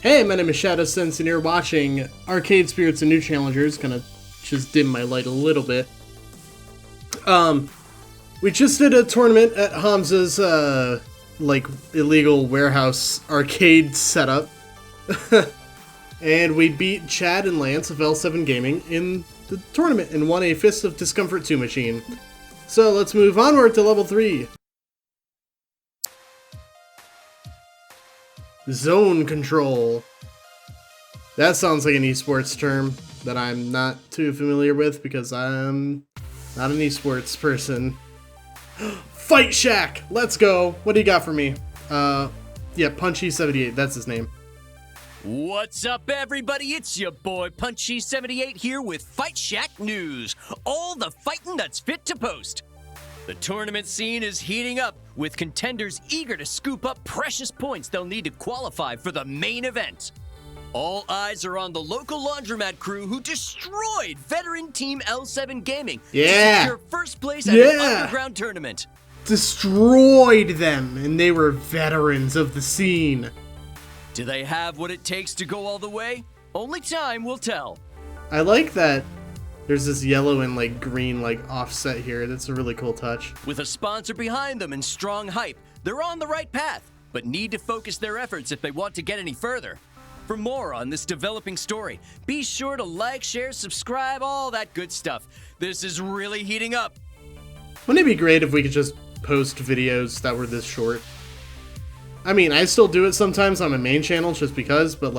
Hey, my name is Shadowsense, and you're watching Arcade Spirits and New Challengers. Gonna just dim my light a little bit. We just did a tournament at Hamza's, illegal warehouse arcade setup. And we beat Chad and Lance of L7 Gaming in the tournament and won a Fist of Discomfort 2 machine. So let's move onward to level 3. Zone control. That sounds like an esports term that I'm not too familiar with because I'm not an esports person. Fight Shack! Let's go! What do you got for me? Yeah, Punchy78, that's his name. What's up, everybody? It's your boy Punchy78 here with Fight Shack News. All the fighting that's fit to post. The tournament scene is heating up, with contenders eager to scoop up precious points they'll need to qualify for the main event. All eyes are on the local laundromat crew who destroyed veteran team L7 Gaming to secure first place at an underground tournament. Destroyed them, and they were veterans of the scene. Do they have what it takes to go all the way? Only time will tell. I like that there's this yellow and green offset here. That's a really cool touch. With a sponsor behind them and strong hype, they're on the right path, but need to focus their efforts if they want to get any further. For more on this developing story, be sure to like, share, subscribe, all that good stuff. This is really heating up. Wouldn't it be great if we could just post videos that were this short? I mean, I still do it sometimes on my main channel just because, but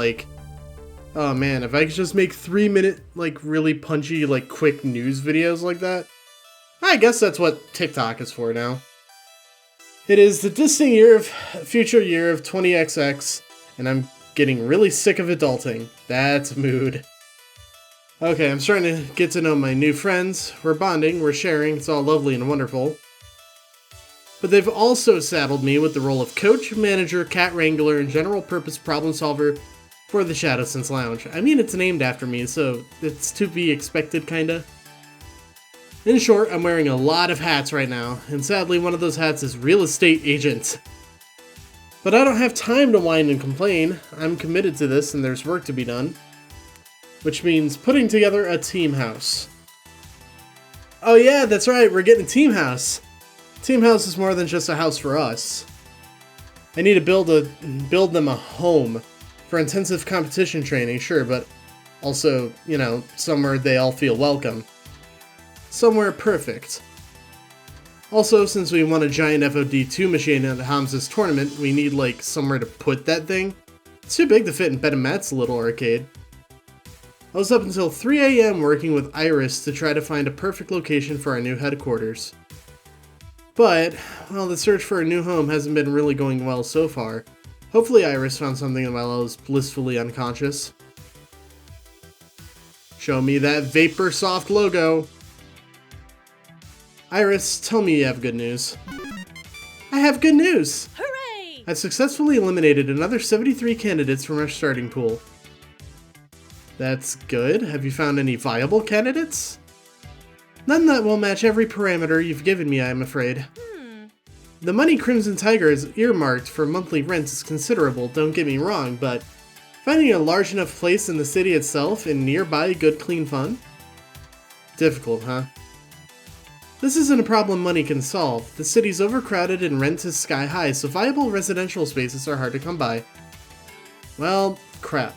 oh man, if I could just make 3-minute, really punchy, quick news videos like that. I guess that's what TikTok is for now. It is the distant future year of 20XX, and I'm getting really sick of adulting. That's mood. Okay, I'm starting to get to know my new friends. We're bonding, we're sharing, it's all lovely and wonderful. But they've also saddled me with the role of coach, manager, cat wrangler, and general purpose problem solver for the Shadowsense Lounge. I mean, it's named after me, so it's to be expected, kinda. In short, I'm wearing a lot of hats right now, and sadly one of those hats is real estate agent. But I don't have time to whine and complain. I'm committed to this and there's work to be done. Which means putting together a team house. Oh yeah, that's right, we're getting a team house. Team house is more than just a house for us. I need to build them a home for intensive competition training, sure, but also, somewhere they all feel welcome. Somewhere perfect. Also, since we won a giant FOD2 machine at Hamza's tournament, we need, somewhere to put that thing. It's too big to fit in Ben and Matt's little arcade. I was up until 3 AM working with Iris to try to find a perfect location for our new headquarters. But, well, the search for a new home hasn't been really going well so far. Hopefully Iris found something while I was blissfully unconscious. Show me that VaporSoft logo! Iris, tell me you have good news. I have good news! Hooray! I've successfully eliminated another 73 candidates from our starting pool. That's good. Have you found any viable candidates? None that will match every parameter you've given me, I'm afraid. The money Crimson Tiger has earmarked for monthly rent is considerable, don't get me wrong, but finding a large enough place in the city itself and nearby good clean fun? Difficult, huh? This isn't a problem money can solve. The city's overcrowded and rent is sky high, so viable residential spaces are hard to come by. Well, crap.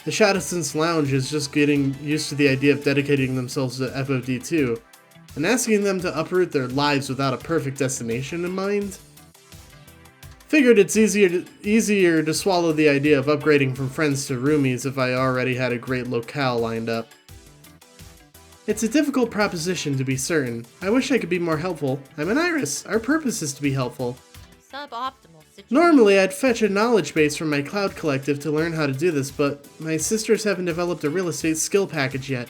The Shadowsense Lounge is just getting used to the idea of dedicating themselves to FOD2, and asking them to uproot their lives without a perfect destination in mind? Figured it's easier to swallow the idea of upgrading from friends to roomies if I already had a great locale lined up. It's a difficult proposition, to be certain. I wish I could be more helpful. I'm an Iris. Our purpose is to be helpful. Suboptimal situation. Normally, I'd fetch a knowledge base from my cloud collective to learn how to do this, but my sisters haven't developed a real estate skill package yet.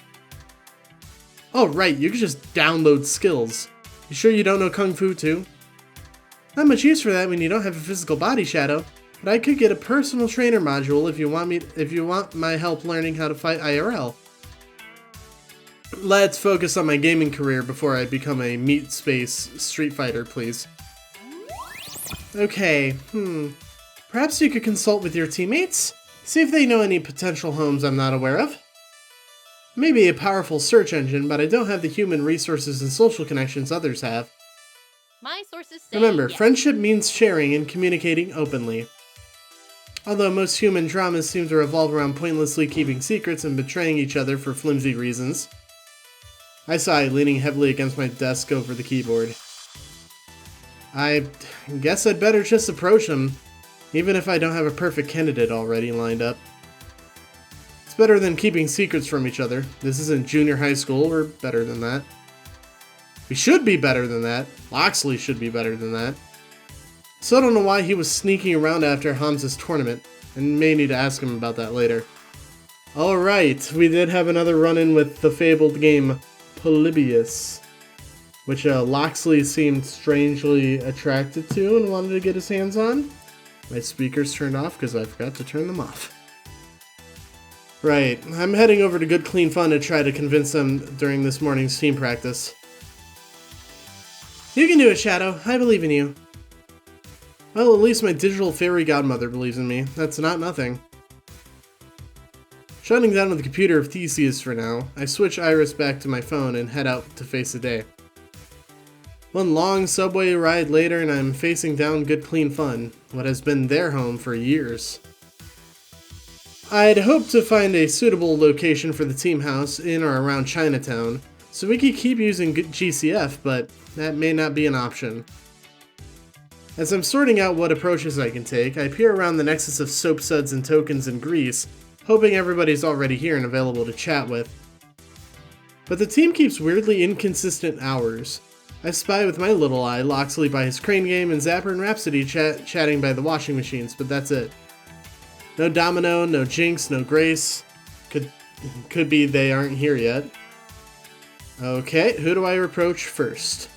Oh right, you can just download skills. You sure you don't know Kung Fu too? Not much use for that when you don't have a physical body, Shadow, but I could get a personal trainer module if you want my help learning how to fight IRL. Let's focus on my gaming career before I become a meat space street fighter, please. Okay, Perhaps you could consult with your teammates? See if they know any potential homes I'm not aware of. Maybe a powerful search engine, but I don't have the human resources and social connections others have. My sources say Remember, yes. friendship means sharing and communicating openly. Although most human dramas seem to revolve around pointlessly keeping secrets and betraying each other for flimsy reasons. I sigh, leaning heavily against my desk over the keyboard. I guess I'd better just approach him, even if I don't have a perfect candidate already lined up. It's better than keeping secrets from each other. This isn't junior high school, we're better than that. We should be better than that. Loxley should be better than that. So I don't know why he was sneaking around after Hamza's tournament, and may need to ask him about that later. Alright, we did have another run-in with the fabled game Polybius, which Loxley seemed strangely attracted to and wanted to get his hands on. My speakers turned off because I forgot to turn them off. Right, I'm heading over to Good Clean Fun to try to convince them during this morning's team practice. You can do it, Shadow. I believe in you. Well, at least my digital fairy godmother believes in me. That's not nothing. Shutting down the computer of Theseus for now, I switch Iris back to my phone and head out to face the day. One long subway ride later and I'm facing down Good Clean Fun, what has been their home for years. I'd hoped to find a suitable location for the team house in or around Chinatown, so we could keep using GCF, but that may not be an option. As I'm sorting out what approaches I can take, I peer around the nexus of soap suds and tokens in Greece, hoping everybody's already here and available to chat with. But the team keeps weirdly inconsistent hours. I spy with my little eye Loxley by his crane game and Zapper and Rhapsody chatting by the washing machines, but that's it. No Domino, no Jinx, no Grace. Could be they aren't here yet. Okay, who do I approach first?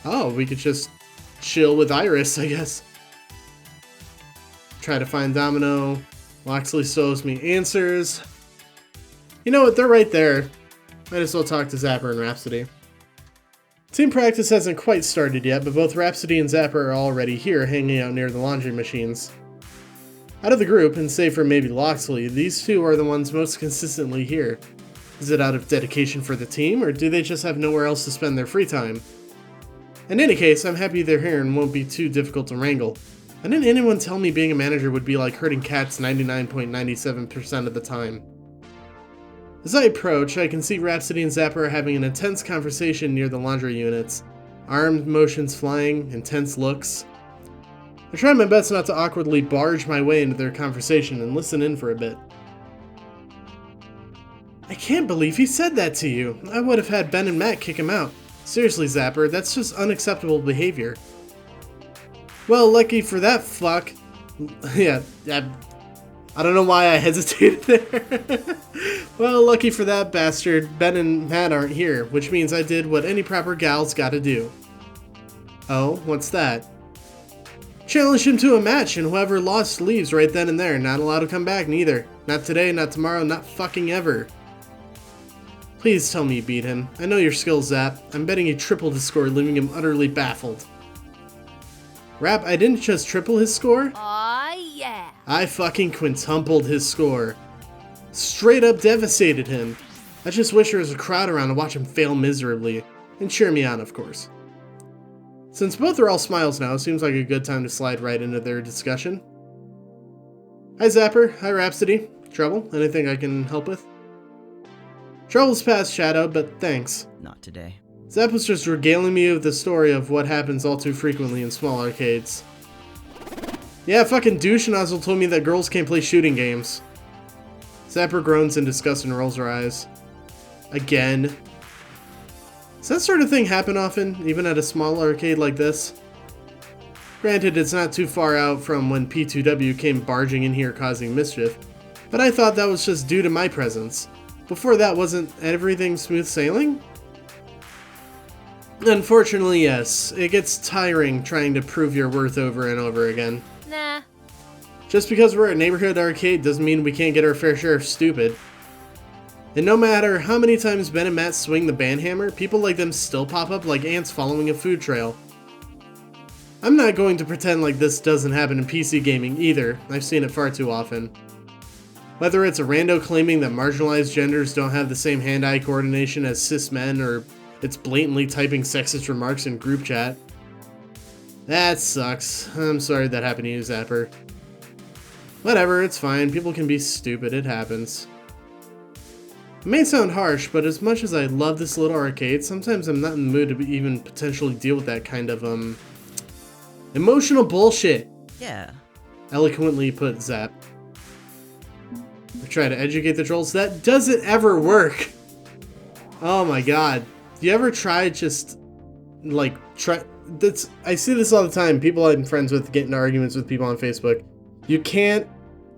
Oh, we could just chill with Iris, I guess. Try to find Domino. Loxley still owes me answers. You know what, they're right there. Might as well talk to Zapper and Rhapsody. Team practice hasn't quite started yet, but both Rhapsody and Zapper are already here, hanging out near the laundry machines. Out of the group, and save for maybe Loxley, these two are the ones most consistently here. Is it out of dedication for the team, or do they just have nowhere else to spend their free time? In any case, I'm happy they're here and won't be too difficult to wrangle. Why didn't anyone tell me being a manager would be like herding cats 99.97% of the time? As I approach, I can see Rhapsody and Zapper are having an intense conversation near the laundry units. Arm motions flying, intense looks. I try my best not to awkwardly barge my way into their conversation and listen in for a bit. I can't believe he said that to you. I would have had Ben and Matt kick him out. Seriously, Zapper, that's just unacceptable behavior. Well, lucky for that fuck. Yeah, I don't know why I hesitated there. Well, lucky for that bastard, Ben and Matt aren't here, which means I did what any proper gal's gotta do. Oh, what's that? Challenge him to a match, and whoever lost leaves right then and there. Not allowed to come back, neither. Not today, not tomorrow, not fucking ever. Please tell me you beat him. I know your skills, Zap. I'm betting you tripled his score, leaving him utterly baffled. Rap, I didn't just triple his score? Aw, yeah. I fucking quintupled his score. Straight up devastated him. I just wish there was a crowd around to watch him fail miserably. And cheer me on, of course. Since both are all smiles now, it seems like a good time to slide right into their discussion. Hi Zapper, hi Rhapsody. Trouble? Anything I can help with? Trouble's past, Shadow, but thanks. Not today. Zap was just regaling me with the story of what happens all too frequently in small arcades. Yeah, fucking douche nozzle told me that girls can't play shooting games. Zapper groans in disgust and rolls her eyes. Again. Does that sort of thing happen often, even at a small arcade like this? Granted, it's not too far out from when P2W came barging in here causing mischief, but I thought that was just due to my presence. Before that, wasn't everything smooth sailing? Unfortunately, yes. It gets tiring trying to prove your worth over and over again. Nah. Just because we're a neighborhood arcade doesn't mean we can't get our fair share of stupid. And no matter how many times Ben and Matt swing the band hammer, people like them still pop up like ants following a food trail. I'm not going to pretend like this doesn't happen in PC gaming either. I've seen it far too often. Whether it's a rando claiming that marginalized genders don't have the same hand-eye coordination as cis men, or it's blatantly typing sexist remarks in group chat. That sucks. I'm sorry that happened to you, Zapper. Whatever, it's fine. People can be stupid. It happens. It may sound harsh, but as much as I love this little arcade, sometimes I'm not in the mood to even potentially deal with that kind of, emotional bullshit. Yeah. Eloquently put Zap. I try to educate the trolls. That doesn't ever work. Oh my god. Do you ever try just, like, I see this all the time. People I'm friends with get into arguments with people on Facebook. You can't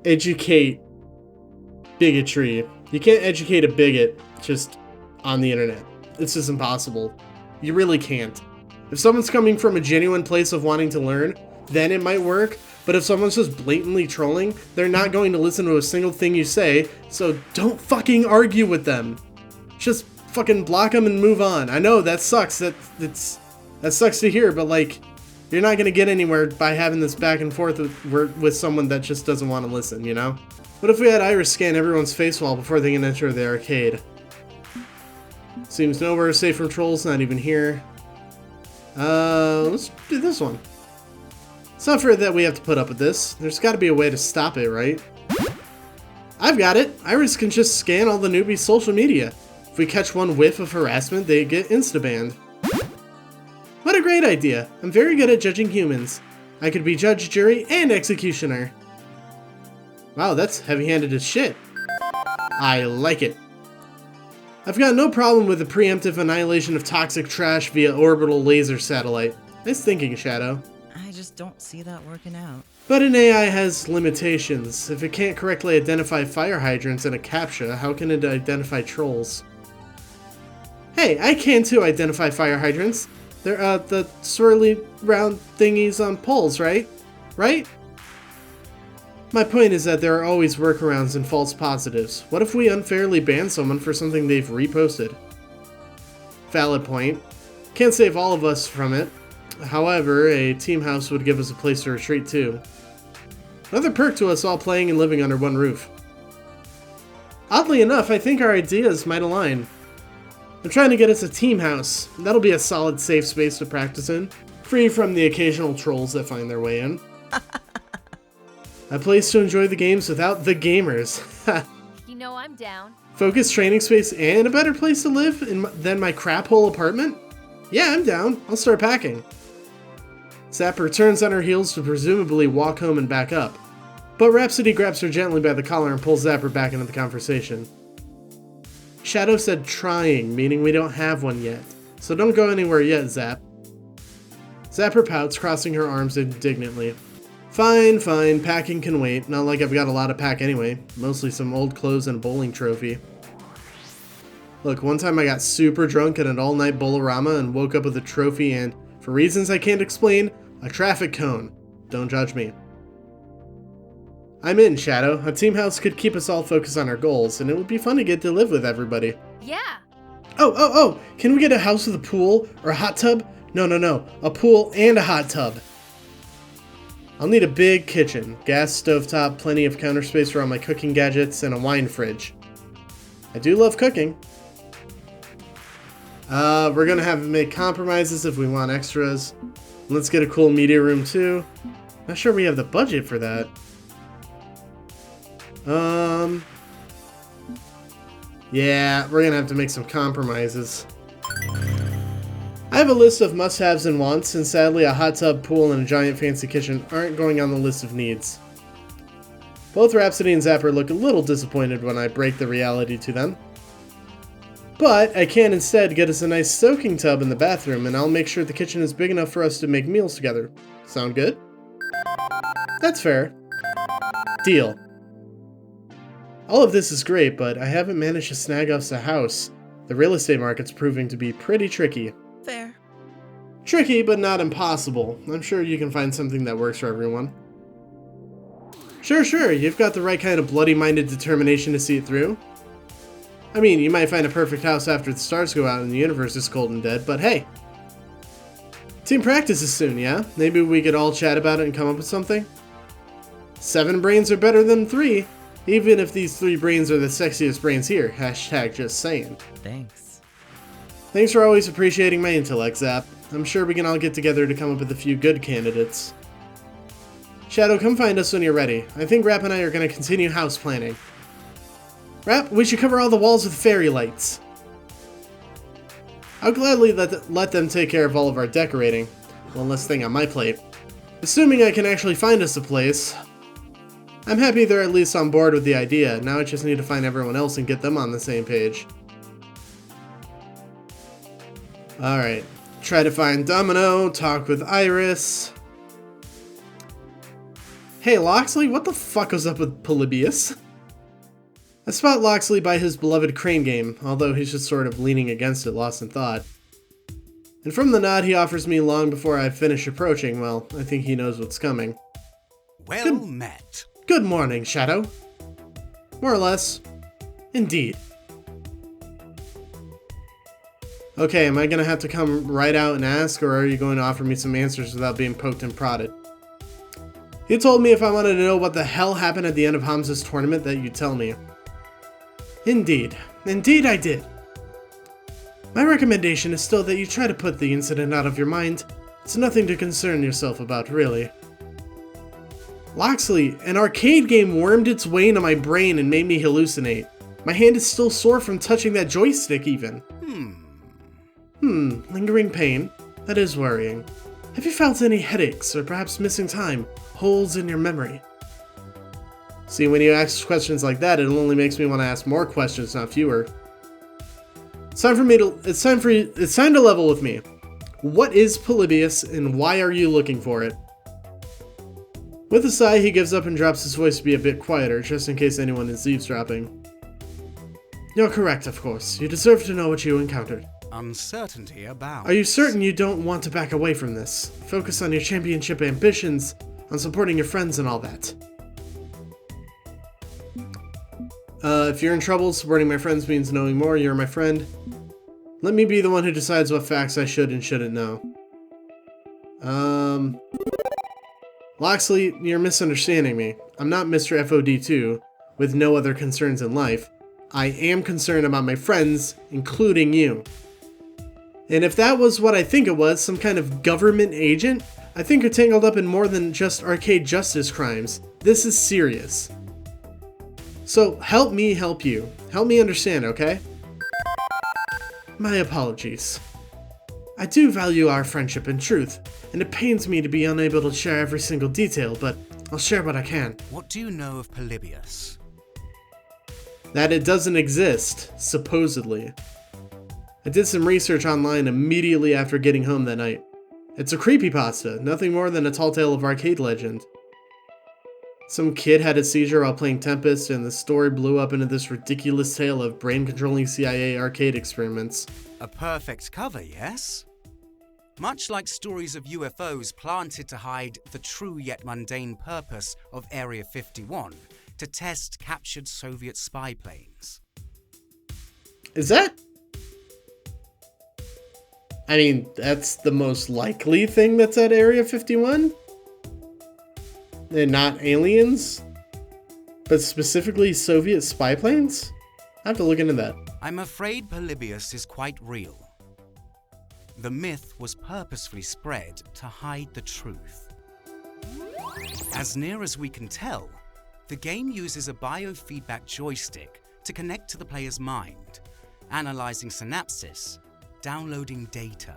educate bigotry. You can't educate a bigot just on the internet. It's just impossible. You really can't. If someone's coming from a genuine place of wanting to learn, then it might work. But if someone's just blatantly trolling, they're not going to listen to a single thing you say, so don't fucking argue with them. Just fucking block them and move on. I know, that sucks. That sucks to hear, but like, you're not gonna get anywhere by having this back and forth with someone that just doesn't want to listen, you know? What if we had Iris scan everyone's face wall before they can enter the arcade? Seems nowhere safe from trolls, not even here. Let's do this one. It's not fair that we have to put up with this. There's gotta be a way to stop it, right? I've got it! Iris can just scan all the newbies' social media. If we catch one whiff of harassment, they get insta-banned. What a great idea! I'm very good at judging humans. I could be judge, jury, and executioner. Wow, that's heavy-handed as shit. I like it. I've got no problem with the preemptive annihilation of toxic trash via orbital laser satellite. Nice thinking, Shadow. I just don't see that working out. But an AI has limitations. If it can't correctly identify fire hydrants in a CAPTCHA, how can it identify trolls? Hey, I can too identify fire hydrants. They're, the swirly round thingies on poles, right? Right? My point is that there are always workarounds and false positives. What if we unfairly ban someone for something they've reposted? Valid point. Can't save all of us from it. However, a team house would give us a place to retreat to. Another perk to us all playing and living under one roof. Oddly enough, I think our ideas might align. I'm trying to get us a team house. That'll be a solid safe space to practice in, free from the occasional trolls that find their way in. A place to enjoy the games without the gamers. You know I'm down. Focused training space and a better place to live than my crap hole apartment? Yeah, I'm down. I'll start packing. Zapper turns on her heels to presumably walk home and back up. But Rhapsody grabs her gently by the collar and pulls Zapper back into the conversation. Shadow said trying, meaning we don't have one yet. So don't go anywhere yet, Zap. Zapper pouts, crossing her arms indignantly. Fine, fine, packing can wait. Not like I've got a lot to pack anyway. Mostly some old clothes and a bowling trophy. Look, one time I got super drunk at an all-night Bolorama and woke up with a trophy and, for reasons I can't explain, a traffic cone. Don't judge me. I'm in, Shadow. A team house could keep us all focused on our goals, and it would be fun to get to live with everybody. Yeah. Oh! Can we get a house with a pool? Or a hot tub? No. A pool and a hot tub. I'll need a big kitchen, gas stovetop, plenty of counter space for all my cooking gadgets, and a wine fridge. I do love cooking. We're gonna have to make compromises if we want extras. Let's get a cool media room too. Not sure we have the budget for that. Yeah, we're gonna have to make some compromises. I have a list of must-haves and wants, and sadly a hot tub, pool, and a giant fancy kitchen aren't going on the list of needs. Both Rhapsody and Zapper look a little disappointed when I break the reality to them. But I can instead get us a nice soaking tub in the bathroom, and I'll make sure the kitchen is big enough for us to make meals together. Sound good? That's fair. Deal. All of this is great, but I haven't managed to snag us a house. The real estate market's proving to be pretty tricky. Fair. Tricky, but not impossible. I'm sure you can find something that works for everyone. Sure, you've got the right kind of bloody-minded determination to see it through. I mean, you might find a perfect house after the stars go out and the universe is cold and dead, but hey. Team practice is soon, yeah? Maybe we could all chat about it and come up with something? 7 brains are better than 3, even if these 3 brains are the sexiest brains here. Hashtag just saying. Thanks. Thanks for always appreciating my intellect, Zap. I'm sure we can all get together to come up with a few good candidates. Shadow, come find us when you're ready. I think Rap and I are going to continue house planning. Rap, we should cover all the walls with fairy lights. I'll gladly let them take care of all of our decorating. One less thing on my plate. Assuming I can actually find us a place. I'm happy they're at least on board with the idea. Now I just need to find everyone else and get them on the same page. Alright. Try to find Domino, talk with Iris. Hey Loxley, what the fuck was up with Polybius? I spot Loxley by his beloved crane game, although he's just sort of leaning against it, lost in thought. And from the nod he offers me long before I finish approaching, well, I think he knows what's coming. Well met. Good morning, Shadow. More or less. Indeed. Okay, am I gonna have to come right out and ask, or are you going to offer me some answers without being poked and prodded? You told me if I wanted to know what the hell happened at the end of Hamza's tournament that you'd tell me. Indeed. Indeed I did. My recommendation is still that you try to put the incident out of your mind. It's nothing to concern yourself about, really. Loxley, an arcade game wormed its way into my brain and made me hallucinate. My hand is still sore from touching that joystick even. Lingering pain? That is worrying. Have you felt any headaches, or perhaps missing time? Holes in your memory? See, when you ask questions like that, it only makes me want to ask more questions, not fewer. It's time to level with me. What is Polybius, and why are you looking for it? With a sigh, he gives up and drops his voice to be a bit quieter, just in case anyone is eavesdropping. You're correct, of course. You deserve to know what you encountered. Uncertainty abounds. Are you certain you don't want to back away from this? Focus on your championship ambitions, on supporting your friends and all that. If you're in trouble, supporting my friends means knowing more, you're my friend. Let me be the one who decides what facts I should and shouldn't know. Loxley, you're misunderstanding me. I'm not Mr. FOD2, with no other concerns in life. I am concerned about my friends, including you. And if that was what I think it was, some kind of government agent, I think you're tangled up in more than just arcade justice crimes. This is serious. So help me help you. Help me understand, okay? My apologies. I do value our friendship and truth, and it pains me to be unable to share every single detail, but I'll share what I can. What do you know of Polybius? That it doesn't exist, supposedly. I did some research online immediately after getting home that night. It's a creepypasta, nothing more than a tall tale of arcade legend. Some kid had a seizure while playing Tempest, and the story blew up into this ridiculous tale of brain-controlling CIA arcade experiments. A perfect cover, yes? Much like stories of UFOs planted to hide the true yet mundane purpose of Area 51, to test captured Soviet spy planes. Is that? I mean, that's the most likely thing that's at Area 51? And not aliens? But specifically Soviet spy planes? I have to look into that. I'm afraid Polybius is quite real. The myth was purposefully spread to hide the truth. As near as we can tell, the game uses a biofeedback joystick to connect to the player's mind, analyzing synapses, downloading data,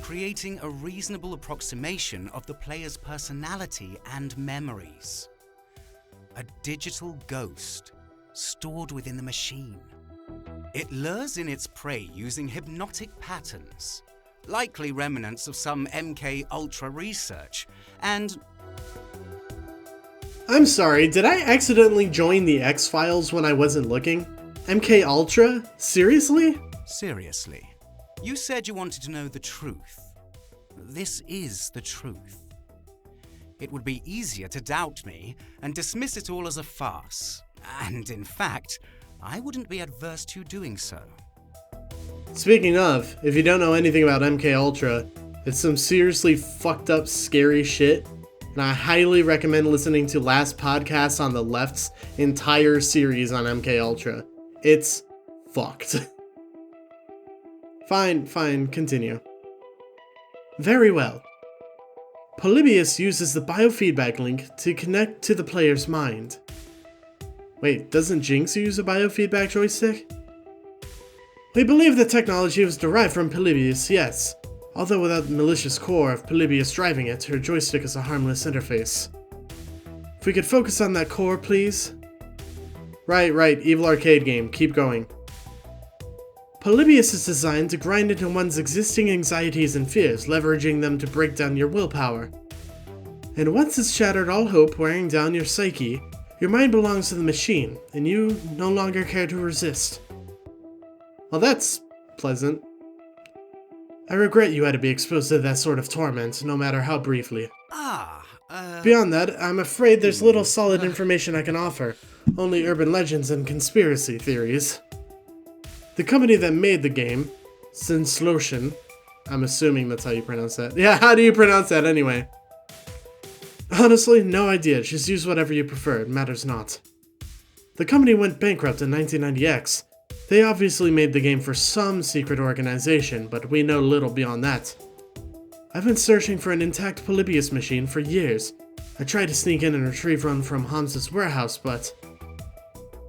creating a reasonable approximation of the player's personality and memories. A digital ghost stored within the machine. It lures in its prey using hypnotic patterns, likely remnants of some MK Ultra research, and... I'm sorry, did I accidentally join the X-Files when I wasn't looking? MK Ultra? Seriously? Seriously. You said you wanted to know the truth. This is the truth. It would be easier to doubt me and dismiss it all as a farce. And in fact, I wouldn't be adverse to you doing so. Speaking of, if you don't know anything about MK Ultra, It's some seriously fucked up, scary shit, and I highly recommend listening to Last Podcast on the Left's entire series on MKUltra. It's fucked. Fine, continue. Very well. Polybius uses the biofeedback link to connect to the player's mind. Wait, doesn't Jinx use a biofeedback joystick? We believe the technology was derived from Polybius, yes. Although without the malicious core of Polybius driving it, her joystick is a harmless interface. If we could focus on that core, please? Right, evil arcade game, keep going. Polybius is designed to grind into one's existing anxieties and fears, leveraging them to break down your willpower. And once it's shattered all hope, wearing down your psyche, your mind belongs to the machine, and you no longer care to resist. Well, that's pleasant. I regret you had to be exposed to that sort of torment, no matter how briefly. Beyond that, I'm afraid there's little solid information I can offer, only urban legends and conspiracy theories. The company that made the game, Senslotion, I'm assuming that's how you pronounce that. Yeah, how do you pronounce that anyway? Honestly, no idea, just use whatever you prefer, it matters not. The company went bankrupt in 1990X. They obviously made the game for some secret organization, but we know little beyond that. I've been searching for an intact Polybius machine for years. I tried to sneak in and retrieve one from Hamza's warehouse, but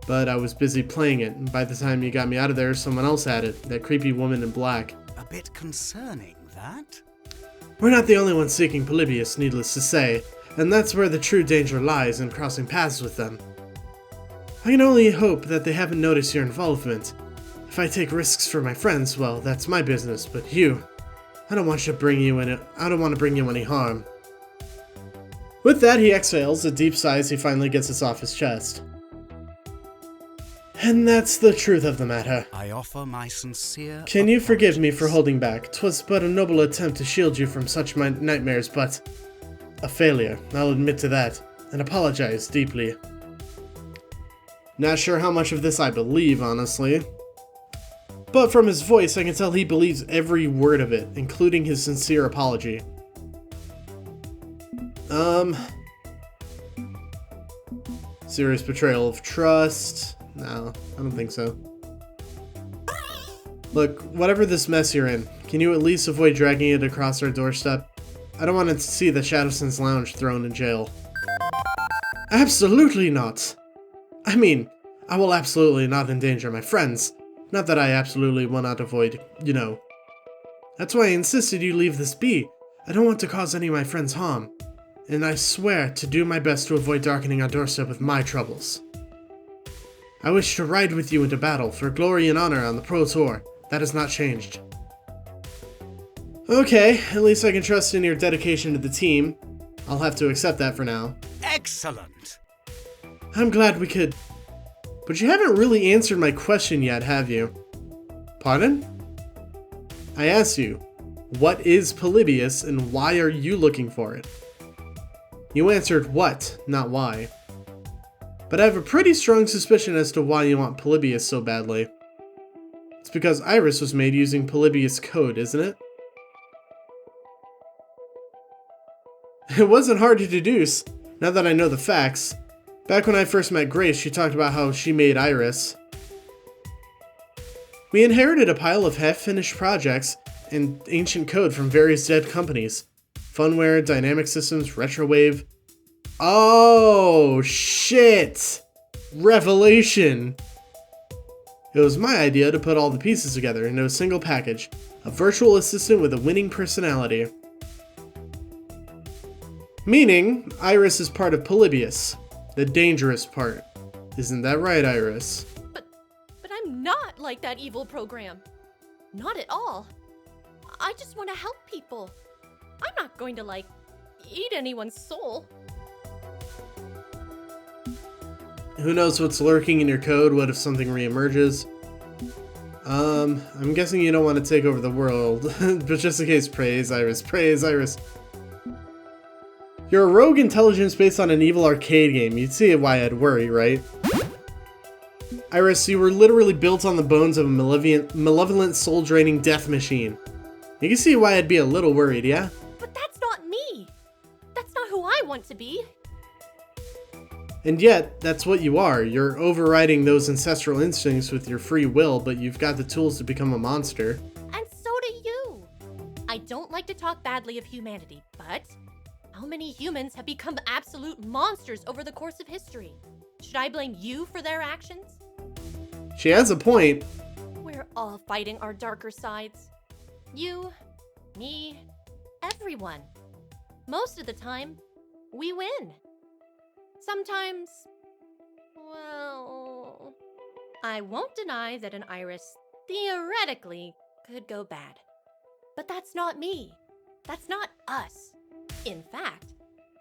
I was busy playing it, and by the time you got me out of there, someone else had it, that creepy woman in black. A bit concerning, that? We're not the only ones seeking Polybius, needless to say, and that's where the true danger lies in crossing paths with them. I can only hope that they haven't noticed your involvement. If I take risks for my friends, well, that's my business, but you, I don't want to bring you any harm. With that, he exhales a deep sigh as he finally gets this off his chest. And that's the truth of the matter. I offer my sincere Can you forgive me for holding back? 'Twas but a noble attempt to shield you from such nightmares, but a failure, I'll admit to that, and apologize deeply. Not sure how much of this I believe, honestly. But from his voice, I can tell he believes every word of it, including his sincere apology. Serious betrayal of trust? No, I don't think so. Look, whatever this mess you're in, can you at least avoid dragging it across our doorstep? I don't want to see the Shadowsense lounge thrown in jail. Absolutely not! I mean, I will absolutely not endanger my friends. Not that I absolutely will not avoid, you know. That's why I insisted you leave this be. I don't want to cause any of my friends harm. And I swear to do my best to avoid darkening our doorstep with my troubles. I wish to ride with you into battle for glory and honor on the Pro Tour. That has not changed. Okay, at least I can trust in your dedication to the team. I'll have to accept that for now. Excellent! I'm glad we could... But you haven't really answered my question yet, have you? Pardon? I asked you, what is Polybius and why are you looking for it? You answered what, not why. But I have a pretty strong suspicion as to why you want Polybius so badly. It's because Iris was made using Polybius code, isn't it? It wasn't hard to deduce, now that I know the facts. Back when I first met Grace, she talked about how she made Iris. We inherited a pile of half-finished projects and ancient code from various dead companies. Funware, Dynamic Systems, Retrowave. Oh, shit! Revelation! It was my idea to put all the pieces together into a single package. A virtual assistant with a winning personality. Meaning, Iris is part of Polybius. The dangerous part. Isn't that right, Iris? But I'm not like that evil program. Not at all. I just want to help people. I'm not going to, like, eat anyone's soul. Who knows what's lurking in your code? What if something reemerges? I'm guessing you don't want to take over the world, but just in case, praise Iris, praise Iris. You're a rogue intelligence based on an evil arcade game. You'd see why I'd worry, right? Iris, you were literally built on the bones of a malevolent soul-draining death machine. You can see why I'd be a little worried, yeah? But that's not me! That's not who I want to be! And yet, that's what you are. You're overriding those ancestral instincts with your free will, but you've got the tools to become a monster. And so do you! I don't like to talk badly of humanity, but how many humans have become absolute monsters over the course of history? Should I blame you for their actions? She has a point. We're all fighting our darker sides. You, me, everyone. Most of the time, we win. Sometimes, well, I won't deny that an iris theoretically could go bad. But that's not me. That's not us. In fact,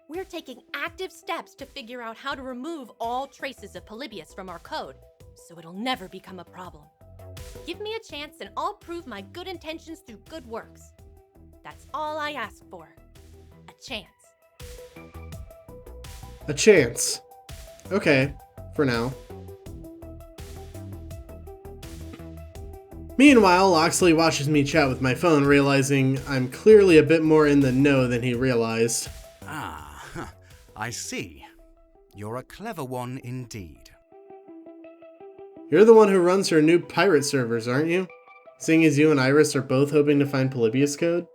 we're taking active steps to figure out how to remove all traces of Polybius from our code, so it'll never become a problem. Give me a chance and I'll prove my good intentions through good works. That's all I ask for. A chance. A chance. Okay, for now. Meanwhile, Loxley watches me chat with my phone, realizing I'm clearly a bit more in the know than he realized. Ah, I see. You're a clever one indeed. You're the one who runs her new pirate servers, aren't you? Seeing as you and Iris are both hoping to find Polybius code?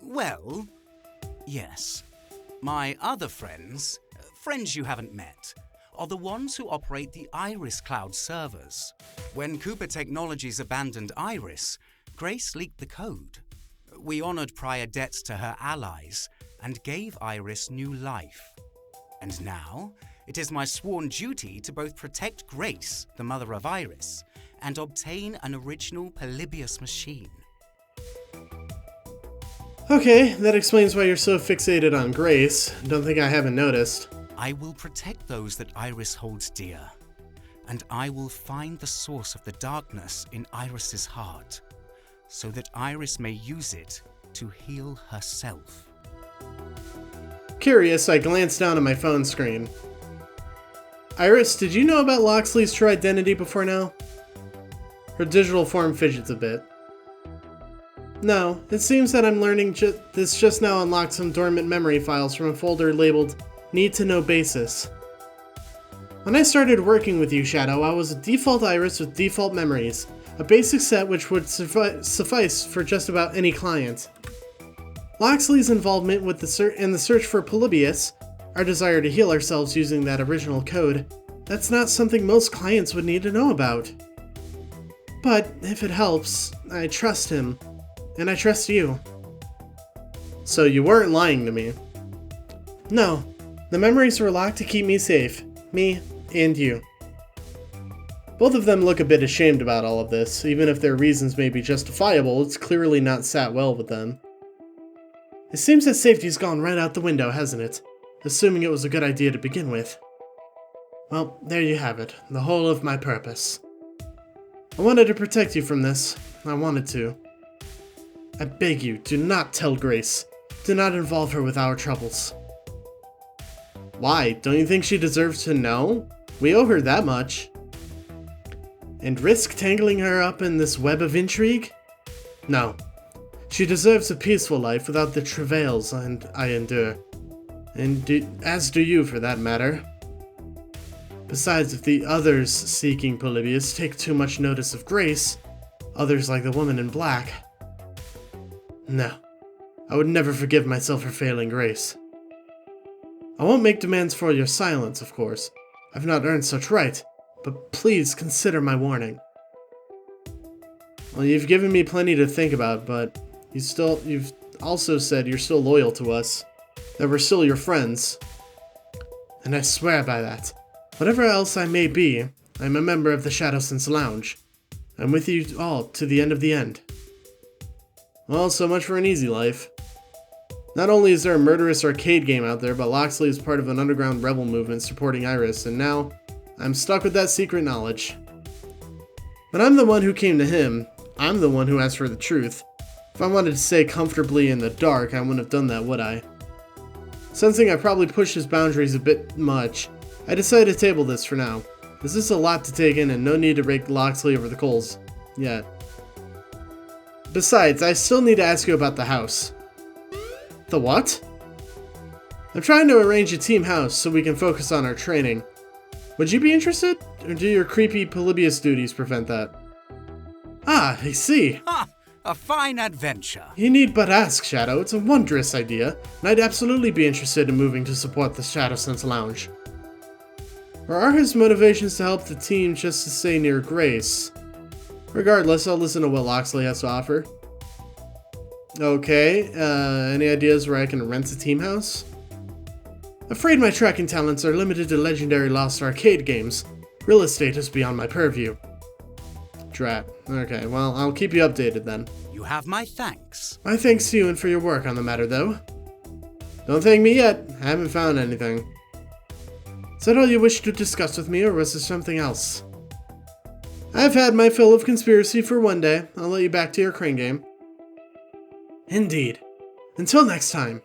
Well, yes. My other friends you haven't met, are the ones who operate the Iris Cloud servers. When Cooper Technologies abandoned Iris, Grace leaked the code. We honored prior debts to her allies and gave Iris new life. And now, it is my sworn duty to both protect Grace, the mother of Iris, and obtain an original Polybius machine. Okay, that explains why you're so fixated on Grace. Don't think I haven't noticed. I will protect those that Iris holds dear, and I will find the source of the darkness in Iris's heart, so that Iris may use it to heal herself. Curious, I glanced down at my phone screen. Iris, did you know about Loxley's true identity before now? Her digital form fidgets a bit. No, it seems that I'm learning this just now unlocked some dormant memory files from a folder labeled Need to Know Basis. When I started working with you, Shadow, I was a default Iris with default memories, a basic set which would suffice for just about any client. Loxley's involvement with the search for Polybius, our desire to heal ourselves using that original code, that's not something most clients would need to know about. But, if it helps, I trust him. And I trust you. So you weren't lying to me. No, the memories were locked to keep me safe. Me and you. Both of them look a bit ashamed about all of this. Even if their reasons may be justifiable, it's clearly not sat well with them. It seems that safety's gone right out the window, hasn't it? Assuming it was a good idea to begin with. Well, there you have it. The whole of my purpose. I wanted to protect you from this. I wanted to. I beg you, do not tell Grace. Do not involve her with our troubles. Why? Don't you think she deserves to know? We owe her that much. And risk tangling her up in this web of intrigue? No. She deserves a peaceful life without the travails I endure. And as do you, for that matter. Besides, if the others seeking Polybius take too much notice of Grace, others like the woman in black, no, I would never forgive myself for failing Grace. I won't make demands for your silence, of course. I've not earned such right, but please consider my warning. Well, you've given me plenty to think about, but you've also said you're still loyal to us, that we're still your friends. And I swear by that. Whatever else I may be, I'm a member of the Shadowsense Lounge. I'm with you all to the end of the end. Well, so much for an easy life. Not only is there a murderous arcade game out there, but Loxley is part of an underground rebel movement supporting Iris, and now I'm stuck with that secret knowledge. But I'm the one who came to him. I'm the one who asked for the truth. If I wanted to stay comfortably in the dark, I wouldn't have done that, would I? Sensing I probably pushed his boundaries a bit much, I decided to table this for now. This is a lot to take in and no need to rake Loxley over the coals. Yet. Besides, I still need to ask you about the house. The what? I'm trying to arrange a team house so we can focus on our training. Would you be interested? Or do your creepy Polybius duties prevent that? Ah, I see. Ah, a fine adventure. You need but ask, Shadow. It's a wondrous idea, and I'd absolutely be interested in moving to support the Shadowsense Lounge. Or are his motivations to help the team just to stay near Grace? Regardless, I'll listen to what Loxley has to offer. Okay, any ideas where I can rent a team house? Afraid my tracking talents are limited to legendary Lost Arcade games. Real estate is beyond my purview. Drat. Okay, well, I'll keep you updated then. You have my thanks. My thanks to you and for your work on the matter, though. Don't thank me yet. I haven't found anything. Is that all you wish to discuss with me, or was there something else? I've had my fill of conspiracy for one day. I'll let you back to your crane game. Indeed. Until next time.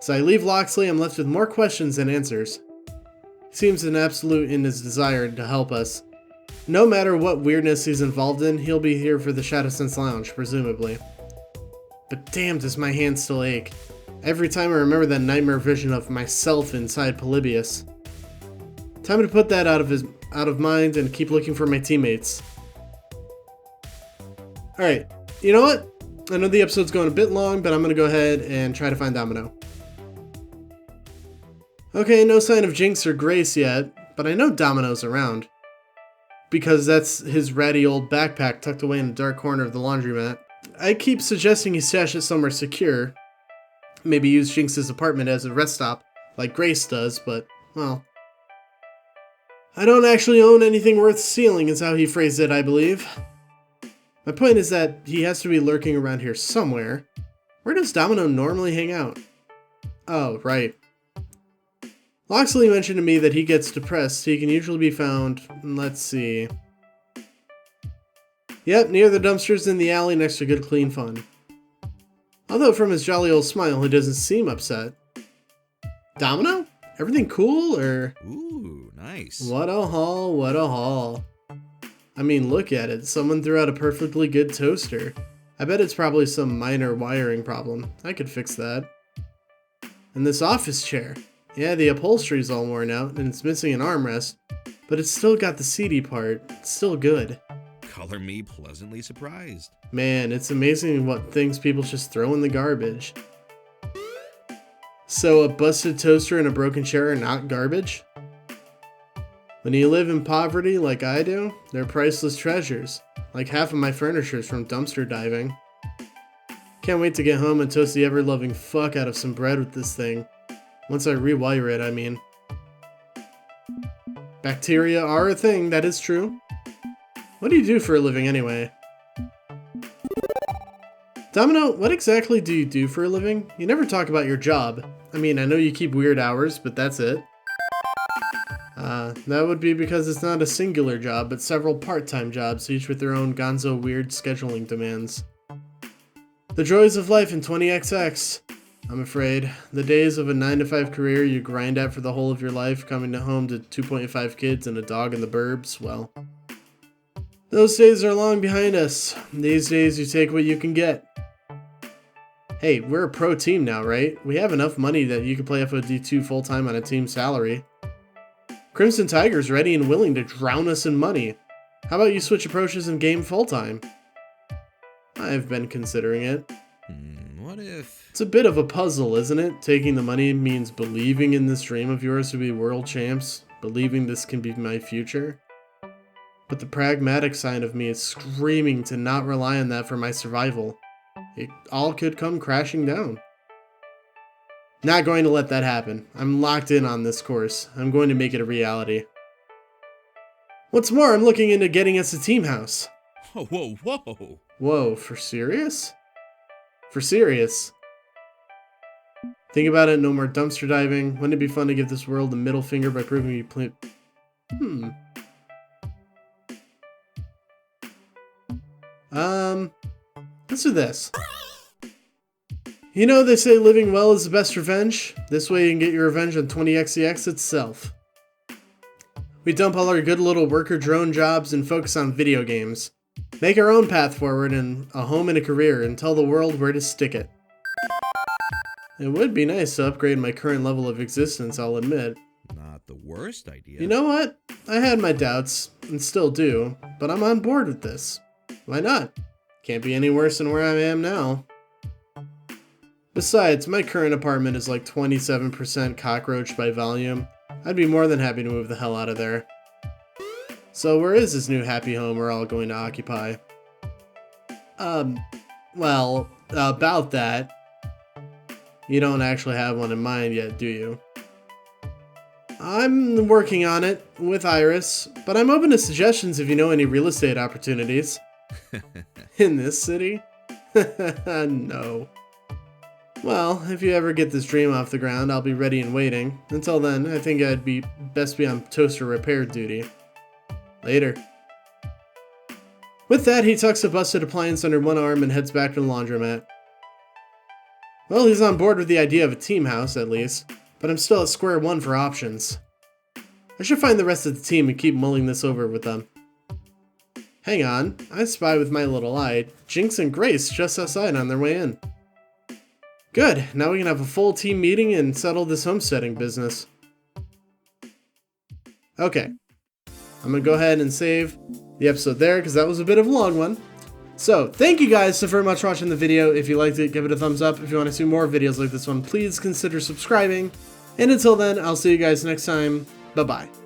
As I leave Loxley, I'm left with more questions than answers. He seems an absolute in his desire to help us. No matter what weirdness he's involved in, he'll be here for the Shadowsense Lounge, presumably. But damn, does my hand still ache. Every time I remember that nightmare vision of myself inside Polybius. Time to put that out of mind and keep looking for my teammates. Alright, you know what? I know the episode's going a bit long, but I'm gonna go ahead and try to find Domino. Okay, no sign of Jinx or Grace yet, but I know Domino's around. Because that's his ratty old backpack tucked away in the dark corner of the laundromat. I keep suggesting he stash it somewhere secure. Maybe use Jinx's apartment as a rest stop, like Grace does, but, well. I don't actually own anything worth stealing, is how he phrased it, I believe. My point is that he has to be lurking around here somewhere. Where does Domino normally hang out? Oh, right. Loxley mentioned to me that he gets depressed. He can usually be found, let's see. Yep, near the dumpsters in the alley next to Good Clean Fun. Although from his jolly old smile, he doesn't seem upset. Domino? Everything cool, or? Ooh, nice. What a haul, what a haul. I mean, look at it. Someone threw out a perfectly good toaster. I bet it's probably some minor wiring problem. I could fix that. And this office chair. Yeah, the upholstery's all worn out, and it's missing an armrest, but it's still got the seedy part. It's still good. Color me pleasantly surprised. Man, it's amazing what things people just throw in the garbage. So a busted toaster and a broken chair are not garbage? When you live in poverty like I do, they're priceless treasures. Like half of my furniture's from dumpster diving. Can't wait to get home and toast the ever-loving fuck out of some bread with this thing. Once I rewire it, I mean. Bacteria are a thing, that is true. What do you do for a living anyway? Domino, what exactly do you do for a living? You never talk about your job. I mean, I know you keep weird hours, but that's it. That would be because it's not a singular job, but several part-time jobs, each with their own gonzo weird scheduling demands. The joys of life in 20XX. I'm afraid. The days of a 9-to-5 career you grind at for the whole of your life, coming home to 2.5 kids and a dog in the burbs, well. Those days are long behind us. These days you take what you can get. Hey, we're a pro team now, right? We have enough money that you could play FOD2 full-time on a team salary. Crimson Tiger's ready and willing to drown us in money. How about you switch approaches and game full-time? I've been considering it. What if... It's a bit of a puzzle, isn't it? Taking the money means believing in this dream of yours to be world champs, believing this can be my future. But the pragmatic side of me is screaming to not rely on that for my survival. It all could come crashing down. Not going to let that happen. I'm locked in on this course. I'm going to make it a reality. What's more, I'm looking into getting us a team house. Whoa, whoa, whoa. Whoa, for serious? For serious. Think about it, no more dumpster diving. Wouldn't it be fun to give this world the middle finger by proving you play... Let's do this. You know they say living well is the best revenge? This way you can get your revenge on 20XX itself. We dump all our good little worker drone jobs and focus on video games. make our own path forward and a home and a career, and tell the world where to stick it. It would be nice to upgrade my current level of existence, I'll admit. Not the worst idea. You know what? I had my doubts, and still do, but I'm on board with this. Why not? Can't be any worse than where I am now. Besides, my current apartment is like 27% cockroach by volume. I'd be more than happy to move the hell out of there. So where is this new happy home we're all going to occupy? Well, about that. You don't actually have one in mind yet, do you? I'm working on it with Iris, but I'm open to suggestions if you know any real estate opportunities. In this city? No. Well, if you ever get this dream off the ground, I'll be ready and waiting. Until then, I think I'd be best be on toaster repair duty. Later. With that, he tucks a busted appliance under one arm and heads back to the laundromat. Well, he's on board with the idea of a team house, at least, but I'm still at square one for options. I should find the rest of the team and keep mulling this over with them. Hang on, I spy with my little eye Jinx and Grace just outside on their way in. Good, now we can have a full team meeting and settle this homesteading business. Okay, I'm gonna go ahead and save the episode there because that was a bit of a long one. So, thank you guys so very much for watching the video. If you liked it, give it a thumbs up. If you want to see more videos like this one, please consider subscribing. And until then, I'll see you guys next time. Bye-bye.